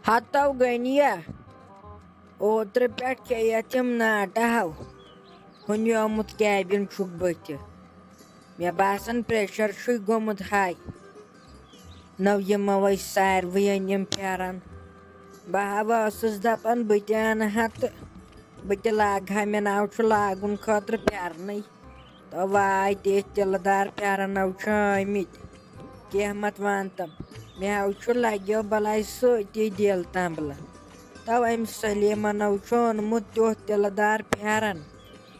हतव गनिया ओत्र पे खेम नाटहव हुत कैबिन बत मे बासान प्रेशर गोमुत हाई नव यमो सारवे अनिम फेरन बह दपान बह हा तो बह लागा मे नाव लागुन खतर फेरन तो वाय तिलदार फेरनव आमित कह मत वन तम मे लगो बलाय सती दिल तंबल तव अम सलीमनव ओनमुत तुह तिलदार फेरन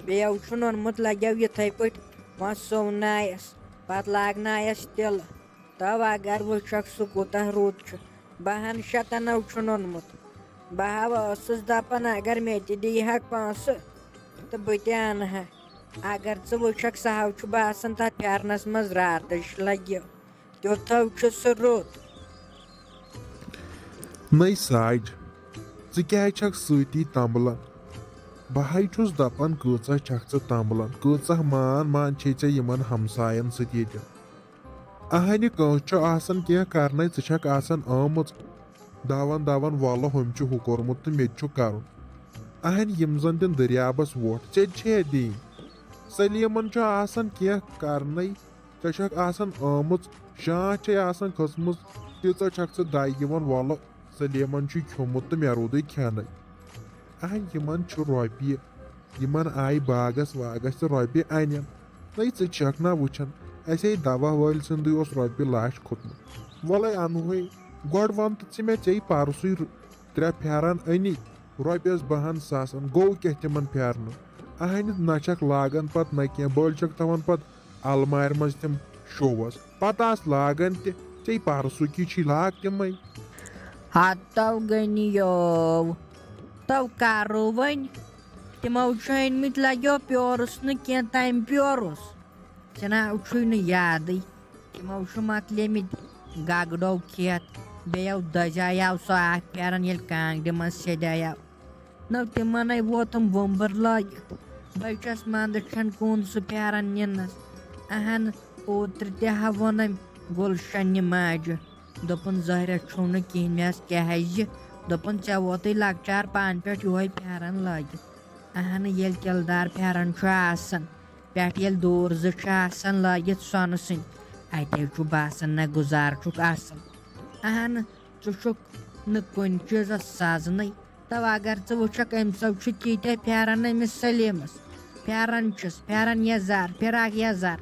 बेव ओनमुत लगो इथे पे वह सोनायस पत लागनायस तिल तव अगर वुक सह कूतः रुत बहन शतनव ओनमुत बह दपान अगर मे दीहक पांस तो बह अनहा अगर च वुक सह बासान तथ फेरनस मज रातश लगो तुथव सह रुत नै साज क्या सती तंबलन बह दपान कचा छक तंबलन कचा मान छे यमन हमसायन सत अहन कह कर आमुत दावन दावन वल हम हु कोर्मुत तो मे कर अहन यम जन दिन दरियाबस वोट चे दिन सलीमन कह कर आमुत शाँच खसम तीचा छक दाय वल सलीमन खोमुत तो मे रूद खेन अहन यमन रोपये यमन आय बागस वागस तो रोपये अन नै छक ना वुचन असे दवा वल संद रोपये लाश खोतमुत वल अनहुए गोड वन तो मे चे परसु 3 फेरन अनि रोपयस 12 सासन गो क्या तिमन फेरन अहन न लागन पत न क्या बल तवन पत अलमार मज तम शोवस पत लागन चे परसु की लाग तम हतव गनियो तव करो वन तमो अनमित लगो प्योरस न क्या तम प्योरस चना याद तमो मकलेमित गगड़ो खेत बेव दजाव सह फेरन ये कांगड़ मज सदाव न तिमन वोतम वोम्बर लगित बस मंद कून सह फेरन निनस अहन ओत्र तह वोनम गुलशन माज दोपन जहर छो न कह मे क्या दोपन ऐ वोत लकचार पान पे यो फेरन लगित अहन ये किलदार फेरन पे दूर ज़ान लगित सोन सद अत बासान न गुजार अहन चुक न कुन चीज सजन तब अगर वुक अम तीत फेरन अमिस सलीमस फेरन यजार फिराक यजार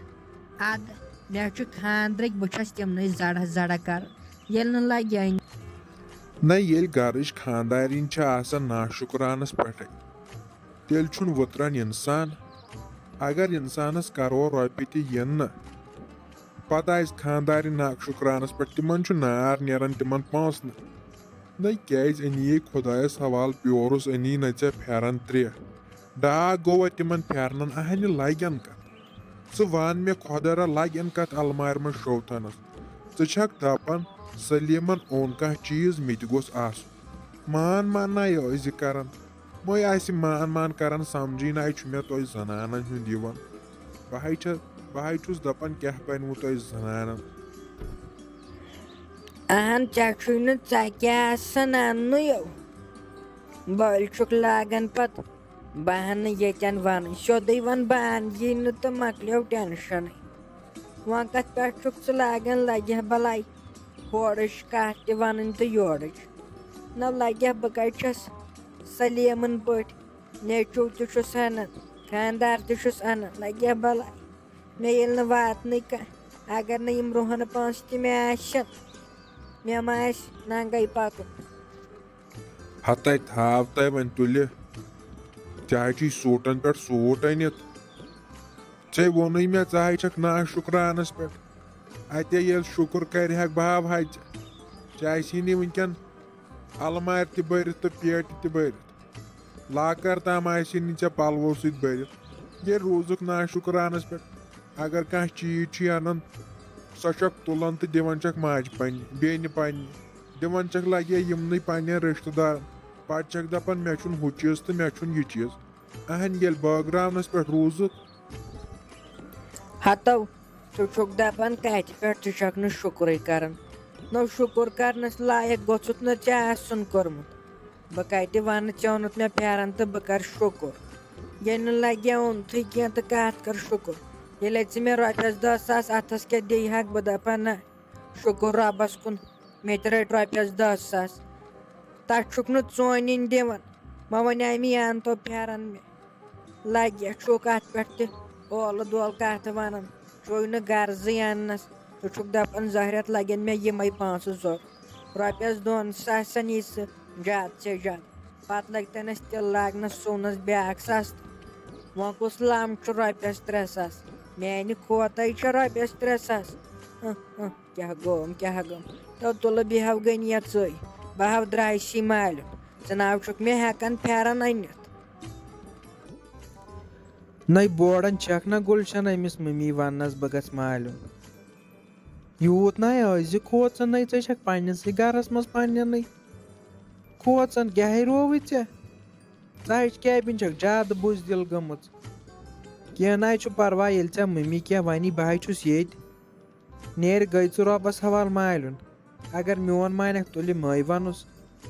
अद मे खानद्रक बस तमन जड़ जड़ कर ये लगे न ये गरच खानदारिन नाशुक्रानस पे तेल वुतरन इंसान अगर इंसानस करो रोपये तन पत आज खानदारिन नाशुक्रानस पे तिमन नार नेरन तिमन पांसन न क्या अनी खुदायस हवाल प्योरस अनी न ऐ फेरन 3 डाक गो तिमन फेरन अहन लगन कत वन मे खुदा लगन कत अलमार में शोथनस छक दपान सलीमन ओन कह चीज मित गोस मान ना यह कर मै मान कर समझी ना मे तुम जनानन हुंद दिवन बह दपान क्या पनवु तुम जनानन अहन क्या अन्यो बल लागन पत बहन यन वन सोद वन बहन यी न तो मकलो टेंशन वह कत पे लागन लगे बलाई होरच कह वन तो योरच न लगे बह कस सलीमन पे नेचु तुस अन खानदार तुस अन लगे बलाई मे ये वातन कह अगर नम रोहन पांस मे मे मा नंगे पक हत थाव तह वन तुल चाहे सूटन पे सूट अनित ऐ वोन मे छक ना शुक्रानस पे अत ये शुक्र कर बह हज चाहे नी वनकन अलमार त भर तो पेट त भर लाकर तम आनी ऐ पलवो सत भर ये रोजुक ना शुक्रानस पे अगर कह चीज अनान सह तुलान तो दिवान माज पन्न बेन पन्न दिवान लगे यमन पन्न रिश्तेदार पे दपान मे हु चीज तो मे यह चीज अहन ये बागरावनस पे रोजुक हतव दपान कत पे शुक्र कर नो शुक्र करनस लायक गोचुत न चे आसन कोरमुत बह कति वन चोनुत मे फेरन तो बह कर शुक्र ये न लगे ओनथु कह तो कत कर शुक्र ये मे रॉपियस 10,000 अथस क्या दे हक बह दपा ना शुक्र रबस कुन मे रट रॉपियस 10,000 तक नु चोन दिवन मे वन अमी अन तो फेरन मे लगे शुक अत पे ओल दोल कत वन चो न गर्जी अनस तो दपान जहरत लगन मे यमे 500 रॉपियस 2,000 यी ज्यादा से ज्यादा पत लगन तिल लागनस सोनस ब्याक सस्त वो कुस लम रॉपियस 3,000 मानि खोत रॉपियस 3,000 क्या गम तो तुल बेहव गनियत सै बह द्रायसी मालूम जनाब मे हेकन फेरन अनित नई बोर्डन छक ना गुलशन अमिस मम्मी वनस बह गस मालूम यूत ना आज खोचन नई छक पन्नसै गरस मज पन्ननै खोचन क्या रोव च कैबिन छक ज्यादा बुजदिल गमच कह ना परवा ये मम्मी क्या वनी बह ये नेर गई रबस हवाल मालून अगर मोन मानक तुल मई वनुस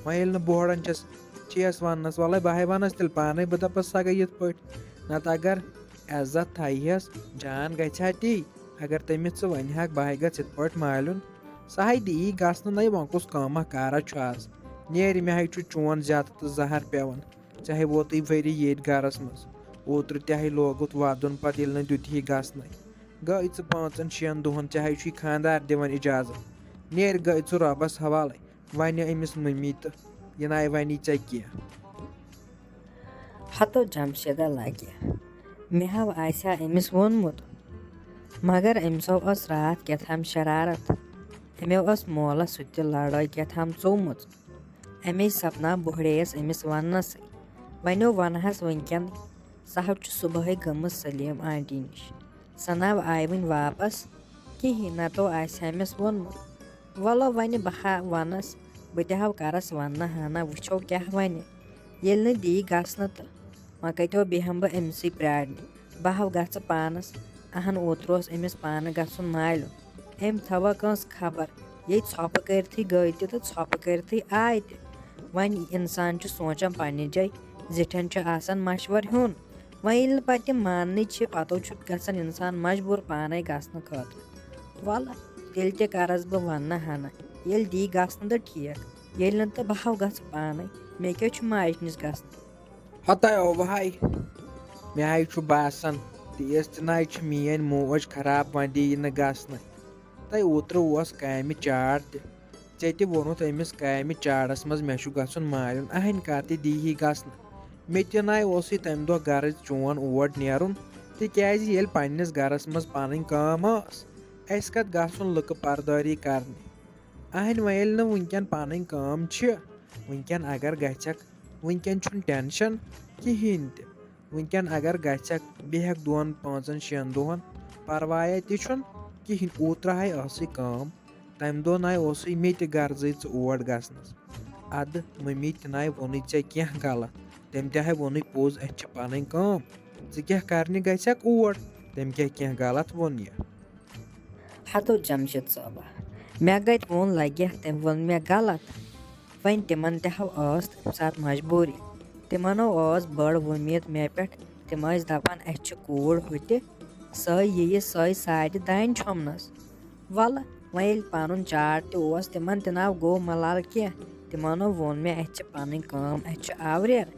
वह बोर्डन चेस वनस वल बह वनस तिल पान बह दपस सा गई पे नत अगर इज्जत थस जान गहा ती अगर तमिस वन बह गथ पे मालून सह दी गसन नई वो कुस कमा कारा आज नेर मे चोन ज्यादा तो जहर पेवन चाहे वोत वरी ये गरस मज ओतर तह लोगुत वदन पे दुत गसन गई 5-6 दोहन चाहे खानदार दिवन इजाजत नेर गई रबस हवाले वन अमिस मम्मी तो यह वनी ऐ कह हतो जमशेदा लगे मे हव आसा अमिस वोनमुत मगर अमसो रात क्या शरारत अमो मोल सह लड़ाई क्या चोमुत अमे सपना बुहड़ेस अमिस वनस वनो वनहस वनकन सह सुबह गम सलीम आंटी निश स नव आय वन वापस कहीं न तो आमिस वोनमुत वलो वन बह वनस बह तह करस वन हाना वो क्या वन ये न दी गसन तो वह कतो बेहम बह अमसी प्रारने बह गह पानस अहन ओतर अमिस पान गसन मालूम अम थवा कंस खबर ये छप करथी गई तो छप करथी आय वन इंसान सोचान पन्ने जाय जिठन आसान मशवर हेन वह पे मान पतो गसान इंसान मजबूर पान गसन खतर वल तेल करस बह वन हना ये दी गसन तो ठीक ये तो बह गह पान मे क्या माज नश गसन हता भाई मे बासान तेज तन मेन मोज खराब वन दी न गसन तय ओतर काम चार ते वोनुत अमिस काम चारस मज मे गसन मालून अहन कत दी गसन मे तन तम दह गर चोन ओर नेरुन तिकाज ये पन्नस गरस मज पन काम अस कत गसन लुक परदारी करने अहन वल वनकन पन काम वनकन अगर गक वनकन टेंशन कहें त वनकन अगर गक बेहक 2-5-6 दोहन परवाया तुन कहें ओतर काम तम दह ना मे गर्ज ओर गसनस अद मम्मी तन वोन क्या गलत तम तह वोन पोज अ पन काम क्या करने गक ओर तम क्या गलत वोन यह हतो जमशेद साहबा मे गई वोन लगे तम वोन मे गलत वन तिमन तह तम सात मजबूरी तिमनो बड़ उम्मीद मे पे तम दपान अ कूड़ हुत सही साड़ दान छमनस वल वह पन चार तिमन तन गो मलाल कह तिमनो वोन मे पन काम आवरेर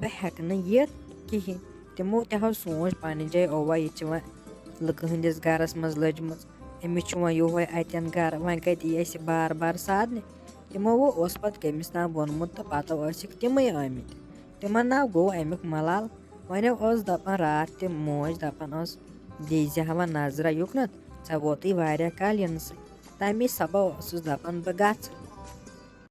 बह हेक ये कहें तिमो तह सोच पन्ने जाय ओवा ये लुक हंदिस गरस मज लजम अमिस वो योहे अतन गर वन कत यह बार बार साधने तिमो वो पे कमिस ना वोनमुत तो पतो तम आमित तिमन ना गो अमुक मलाल वो दपान रात तम मोज दपान दीज हवा नजरा युकन ऐ वोत वारिया कल इन तमे सबा दपान बह गच